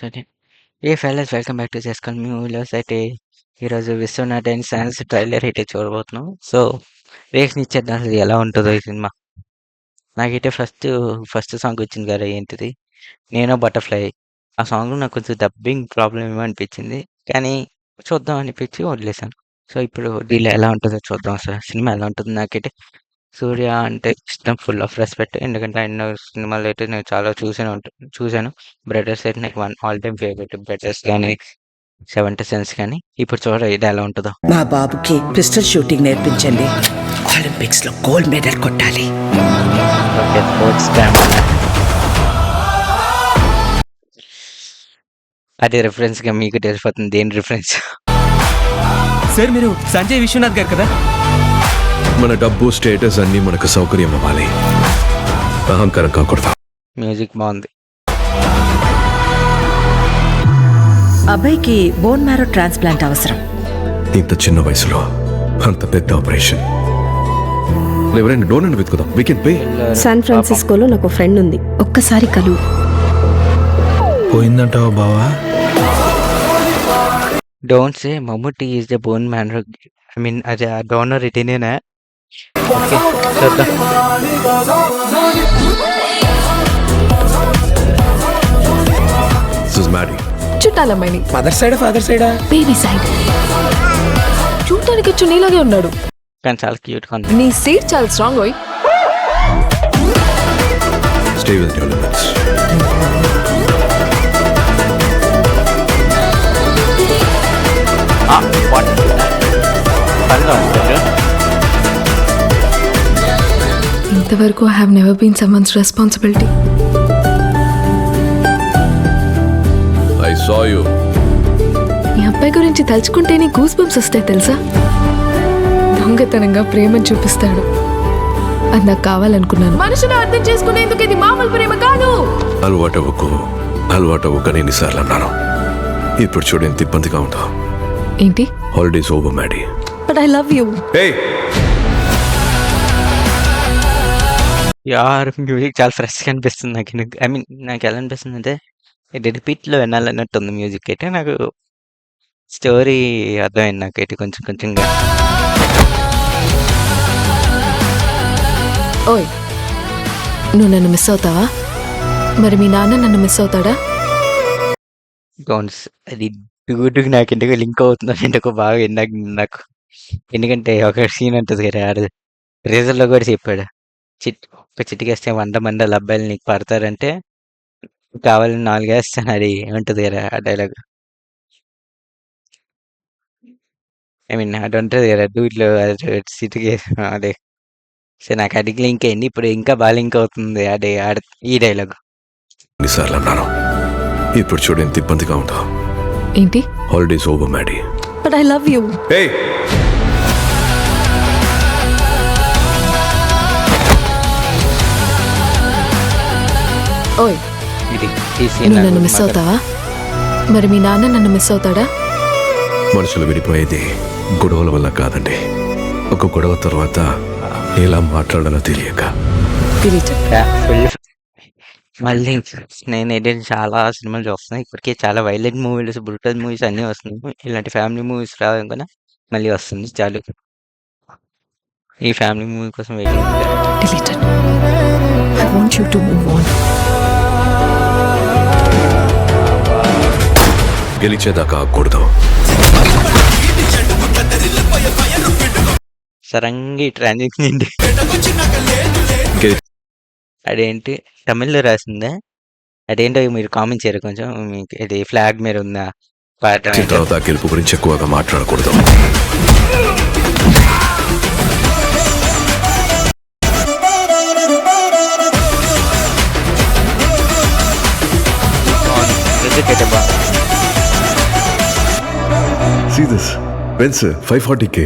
సరే. Hey fellas welcome back to just call me మూవీలోస్. అయితే ఈరోజు 'విశ్వనాథ్ అండ్ సన్స్' ట్రైలర్ అయితే చూడబోతున్నాం. సో రియాక్షన్ ఇచ్చేద్దాం అసలు ఎలా ఉంటదో ఈ సినిమా. నాకైతే ఫస్ట్ సాంగ్ వచ్చింది కదా ఏంటిది 'నేను బటర్‌ఫ్లై' ఆ సాంగ్‌లో నాకు కొంచెం డబ్బింగ్ ప్రాబ్లమ్ ఏమో అనిపించింది. కానీ చూద్దాం అనిపించి వదిలేసాను. సో ఇప్పుడు దీనిలో ఎలా ఉంటదో చూద్దాం అసలు సినిమా ఎలా ఉంటదో. నాకైతే 'సూర్య' అంటే ఇష్టం, ఫుల్ ఆఫ్ రెస్పెక్ట్. ఎందుకంటే ఆయన సినిమాలు అయితే నేను చాలా చూసాను. 'బ్రదర్స్' అయితే నాకు one all time favourite. 'Brothers' గాని 'సెవెంత్ సెన్స్' కానీ ఇప్పుడు చూడ ఇది ఎలా ఉంటదో. మా బాబుకి పిస్టల్ షూటింగ్ నేర్పించండి. ఒలింపిక్స్ లో గోల్డ్ మెడల్ కొట్టాలి. ఓకే. స్పోర్ట్స్ డ్రామా అదే రిఫరెన్స్‌గా మీకు తెలిసిపోతుంది దేని రిఫరెన్స్. సార్ మీరు సంజయ్ విశ్వనాథ్ గారు కదా? మన డబ్బు స్టేటస్ అన్నీ మనకు సౌకర్యం అవ్వాలి, అహంకారం కాకూడదు. మ్యూజిక్ బాగుంది. అబ్బాయికి బోన్ మ్యారో ట్రాన్స్ప్లాంట్ అవసరం. ఇంత చిన్న వయసులో అంత పెద్ద ఆపరేషన్. ఎవరైనా డోనర్ వెతుకుదాం. We can pay. శాన్ ఫ్రాన్సిస్కోలో నాకు ఫ్రెండ్ ఉంది, ఒక్కసారి కలు. పోయిందంటావా బావా? Don't say Mammootty is the bone marrow. I mean అది ఆ డోనర్ ఇటేనేనా? ఓకే చూద్దాం. This is Maddy. చుట్టాలమ్మాయిని. మదర్ సైడ్ ఫాదర్ సైడా? Baby side. చూడటానికి నీలాగే ఉన్నాడు. కానీ చాలా క్యూట్‌గా ఉంది. నీ సీట్ చాలా స్ట్రాంగ్ ఓయ్. Stay with your limits. What ఫన్‌గా ఉంది కదా. ఇంతవరకు I have never been someone's responsibility. I saw you. మీ అబ్బాయి గురించి తలుచుకుంటేనే గూస్ బంప్స్ వస్తాయి తెలుసా. దొంగతనంగా ప్రేమను చూపిస్తాడు. అది నాకు కావాలనుకున్నాను. మనుషులు అర్థం చేసుకునేందుకు ఇది మామూలు ప్రేమ కాదు. అలవాటవ్వకని ఎన్నిసార్లు అన్నాను. ఇప్పుడు చూడు ఎంత ఇబ్బందిగా ఉందో. ఏంటి? Holidays over Maddy. But I love you. యార్ మ్యూజిక్ చాలా ఫ్రెష్‌గా అనిపిస్తుంది నాకు. ఐ మీన్ నాకు ఎలా అనిపిస్తుందంటే ఇది రిపీట్‌లో వినాలన్నట్టుంది మ్యూజిక్ అయితే. నాకు స్టోరీ అర్థమైంది నాకైతే కొంచెం కొంచెంగా. ఓయ్, నువ్వు నన్ను మిస్ అవుతావా? మరి మీ నాన్న నన్ను మిస్ అవుతాడా? డోంట్స్ అది డుగుడుగు నాకెందుకో లింక్ అవుతుందని ఎందుకో బాగా ఇందాక నాకు. ఎందుకంటే ఒక సీన్ ఉంటది కదా ఆడు రీజన్‌లో కూడా చెప్పాడు. ఒక చిటికేస్తే 100 మంది ఆళ్ళ అబ్బాయిలు నీకు పడతారంటే కావాలని 4 ఏస్తాను అది ఉంటది కదా ఆ డైలాగ్. ఐ మీన్ అది ఉంటది కదా డూడ్‌లో చిటికే అదే. సో నాకు అది లింక్ అయింది. ఇప్పుడు ఇంకా బాగా లింక్ అవుతుంది అదే ఈ డైలాగ్. ఎన్నిసార్లు అన్నాను. ఇప్పుడు చూడు ఎంత ఇబ్బందిగా ఉందో. ఏంటి? Holidays over Maddy. But I love you. ఓయ్, ఇది ఈ సీన్ నువ్వు నన్ను మిస్ అవుతావా? మరి మీ నాన్న నన్ను మిస్ అవుతాడా? మనుషులు విడిపోయేది గొడవల వల్ల కాదండి. ఒక గొడవ తర్వాత ఎలా మాట్లాడాలో తెలియక. Deleted. ఫుల్ మళ్ళీ నేనైతే చాలా సినిమాలు చూస్తున్నా. ఇప్పటికే చాలా వైలెంట్ మూవీస్, బ్రూటల్ మూవీస్ అన్నీ వస్తున్నాయి. ఇలాంటి ఫ్యామిలీ మూవీస్ రాగానే మళ్ళీ వస్తుంది చాలు. ఈ ఫ్యామిలీ మూవీ కోసం waiting. Deleted. I want you to move on. గెలిచేదాకా ఆగకూడదు. సరంగి ట్రాన్సాక్షన్ ఏంటి? అదేంటి తమిళ్లో రాసిందా? అదేంటో మీరు కామెంట్ చేయరు కొంచెం. మీకు ఇది ఫ్లాగ్ మీద ఉందా పాట? తర్వాత గెలుపు గురించి ఎక్కువగా మాట్లాడకూడదు. See this. Benz 540K.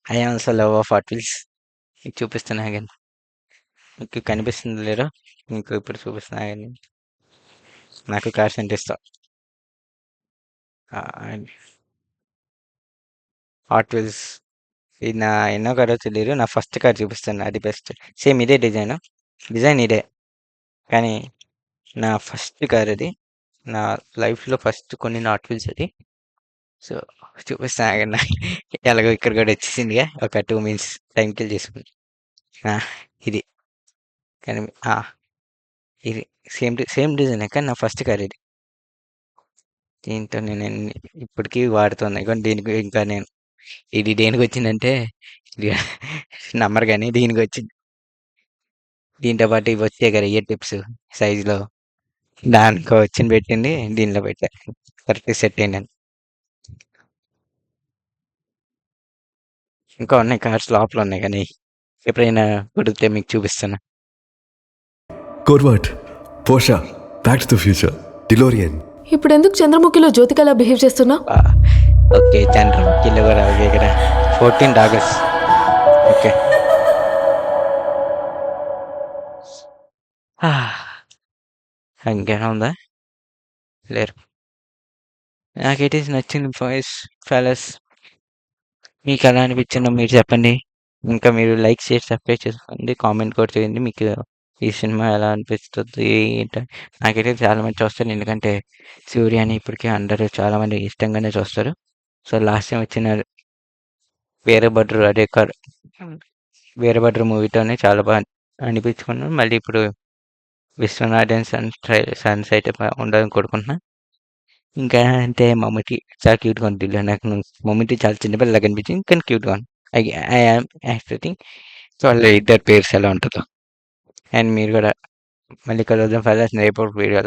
I also love of hot wheels. మీకు చూపిస్తున్నా కానీ మీకు కనిపిస్తుంది లేదో. మీకు ఇప్పుడు చూపిస్తున్నా కానీ నాకు కార్స్ అంటే ఇష్టం. హాట్ వీల్స్ ఇది నా ఎన్నో కారో తెలియదు. నా ఫస్ట్ కార్ చూపిస్తాను, అది బెస్ట్. సేమ్ ఇదే డిజైన్ ఇదే, కానీ నా ఫస్ట్ కార్ అది. నా లైఫ్లో ఫస్ట్ కొన్ని నాట్ ఫిల్స్ అది. సో చూపిస్తాను ఆగండి. ఎలాగో ఇక్కడ కూడా వచ్చేసిందిగా ఒక 2 మినిట్స్ టైం కిల్ చేసుకుని. ఇది కానీ ఇది సేమ్ డిజైన్ కానీ నా ఫస్ట్ కార్ ఇది. దీంతో నేను ఇప్పటికీ వాడుతున్నాను. కానీ దీనికి ఇంకా నేను ఇది దేనికి వచ్చిందంటే ఇది నమ్మరు కానీ దీనికి వచ్చింది. దీంతో పాటు ఇవి వచ్చాయి కదా ఇయర్ టిప్స్ సైజులో, దానికి వచ్చింది పెట్టింది దీనిలో పెట్టా. కరెక్ట్ సెట్ అయిందని. ఇంకా ఉన్నాయి కార్స్ లోపల ఉన్నాయి కానీ ఎప్పుడైనా కుదిరితే మీకు చూపిస్తాను. కోర్వాట్, పోషా, బ్యాక్ టు ద ఫ్యూచర్, డిలోరియన్. ఇప్పుడు ఎందుకు చంద్రముఖిలో జ్యోతికలా బిహేవ్ చేస్తున్నా? ఓకే చంద్రముఖిలో కూడా ఓకే ఇక్కడ 14 ఆగస్ట్. ఓకే ఇంకేనా ఉందా? లేరు. నాకైతే నచ్చింది వాయిస్ ఫెలస్. మీకు ఎలా అనిపించిందో మీరు చెప్పండి. ఇంకా మీరు లైక్ చేసి సబ్స్క్రైబ్ చేసుకోండి, కామెంట్ కూడా చేయండి మీకు ఈ సినిమా ఎలా అనిపిస్తుంది ఏంటని. నాకైతే చాలామంది చూస్తారు, ఎందుకంటే సూర్యాని ఇప్పటికీ అందరూ చాలామంది ఇష్టంగానే చూస్తారు. సో లాస్ట్ టైం వచ్చిన వీరభద్రు వీరభద్ర మూవీతోనే చాలా బాగా అనిపించుకున్నాను. మళ్ళీ ఇప్పుడు విశ్వనాథన్ సన్స్ అయితే ఉండాలని కోరుకుంటున్నాను. ఇంకా అంటే మమ్మటి చాలా క్యూట్గా ఉంటుంది. నాకు మమ్మటి చాలా చిన్నపిల్లలా కనిపించింది కానీ క్యూట్గా ఉంది. I am expecting. సో వాళ్ళ ఇద్దరు పేర్స్ ఎలా ఉంటుందో. అండ్ మీరు కూడా మళ్ళీ కలుద్దాం ఫస్ట్ రేపు వీడియో.